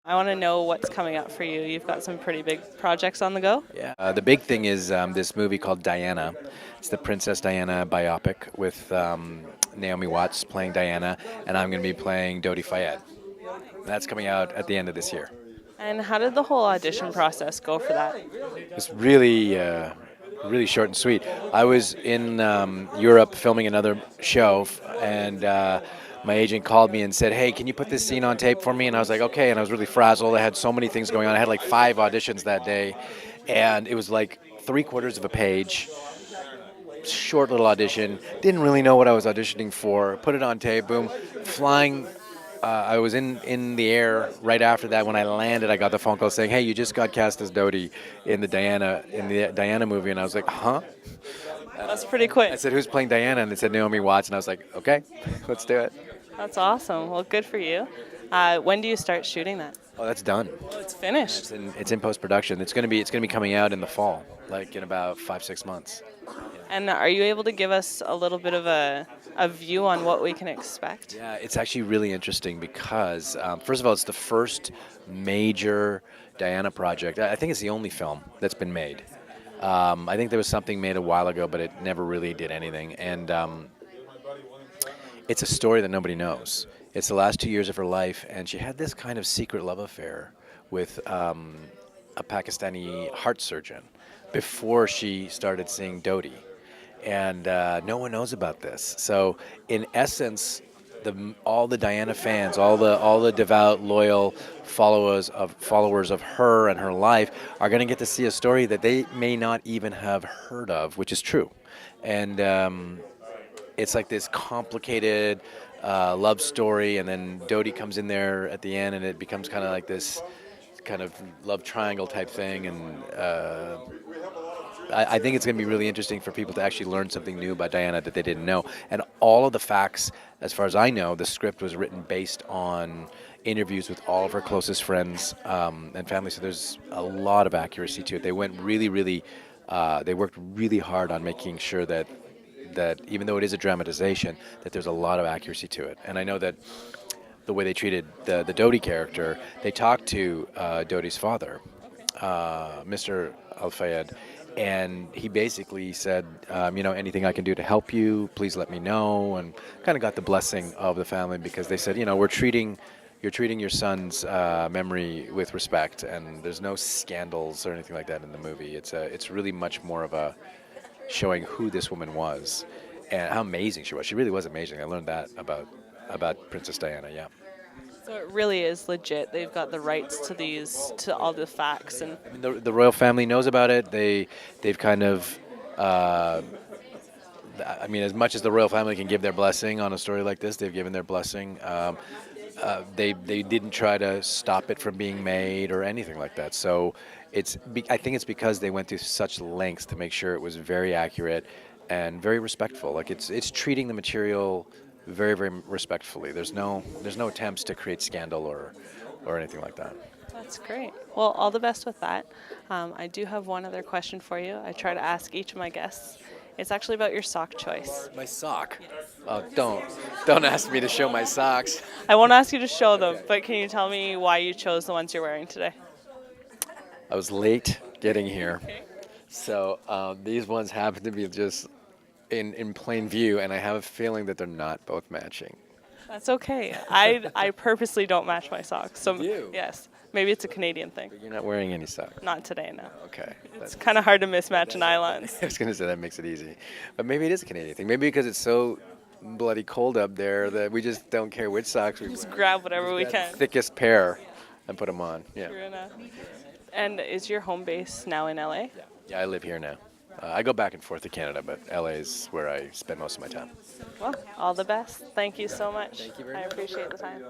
I want to know what's coming up for you. You've got some pretty big projects on the go. Yeah. The big thing is this movie called Diana. It's the Princess Diana biopic with Naomi Watts playing Diana, and I'm going to be playing Dodi Fayed. That's coming out at the end of this year. And how did the whole audition process go for that? It's really short and sweet. I was in Europe filming another show, and my agent called me and said, "Hey, can you put this scene on tape for me?" And I was like, "Okay." And I was really frazzled. I had so many things going on. I had like 5 auditions that day, and it was like 3/4 of a page, short little audition. Didn't really know what I was auditioning for. Put it on tape. Boom, flying. I was in the air right after that. When I landed, I got the phone call saying, "Hey, you just got cast as Dodi in the Diana movie." And I was like, "Huh?" That's pretty I quick. said, "Who's playing Diana?" And they said Naomi Watts, and I was like, "Okay, let's do it." That's awesome. Well, good for you. When do you start shooting that? Oh, that's done. It's finished. It's in post production. It's gonna be coming out in the fall, like in about 5-6 months. And are you able to give us a little bit of a view on what we can expect? Yeah, it's actually really interesting because first of all, it's the first major Diana project. I think it's the only film that's been made. I think there was something made a while ago, but it never really did anything. And it's a story that nobody knows. It's the last 2 years of her life, and she had this kind of secret love affair with a Pakistani heart surgeon before she started seeing Dodi. And no one knows about this. So, in essence, all the Diana fans, all the devout, loyal followers of her and her life are going to get to see a story that they may not even have heard of, which is true. And it's like this complicated love story, and then Dodi comes in there at the end, and it becomes kind of like this kind of love triangle type thing. And I think it's going to be really interesting for people to actually learn something new about Diana that they didn't know. And all of the facts, as far as I know, the script was written based on interviews with all of her closest friends and family. So there's a lot of accuracy to it. They went really, they worked really hard on making sure that even though it is a dramatization, that there's a lot of accuracy to it. And I know that the way they treated the Dodi character, they talked to Dodi's father, Mr. Al Fayed, and he basically said, anything I can do to help you, please let me know, and kind of got the blessing of the family because they said, you're treating your son's memory with respect, and there's no scandals or anything like that in the movie. It's really much more of a showing who this woman was and how amazing she was. She really was amazing. I learned that about Princess Diana. Yeah. So it really is legit. They've got the rights to all the facts, and I mean, the royal family knows about it. They've kind of. I mean, as much as the royal family can give their blessing on a story like this, they've given their blessing. They didn't try to stop it from being made or anything like that. So I think it's because they went through such lengths to make sure it was very accurate and very respectful. Like it's treating the material very respectfully. There's no attempts to create scandal or anything like that. that's great. Well, all the best with that. I do have one other question for you. I try to ask each of my guests. It's actually about your sock choice. My sock. Oh, don't ask me to show my socks. I won't ask you to show them, but can you tell me why you chose the ones you're wearing today? I was late getting here, so these ones happen to be just in plain view, and I have a feeling that they're not both matching. That's okay. I purposely don't match my socks. So You? yes, maybe it's a Canadian thing. But you're not wearing any socks. Not today, no. Okay. It's kind of hard to mismatch nylons. I was gonna say that makes it easy, but maybe it is a Canadian thing. Maybe because it's so bloody cold up there that we just don't care which socks we Just wear. grab whatever we can. Thickest pair and put them on. Yeah. True enough. And is your home base now in LA? Yeah, I live here now. I go back and forth to Canada, but LA is where I spend most of my time. Well, all the best. Thank you so much. Thank you very I much. appreciate the time.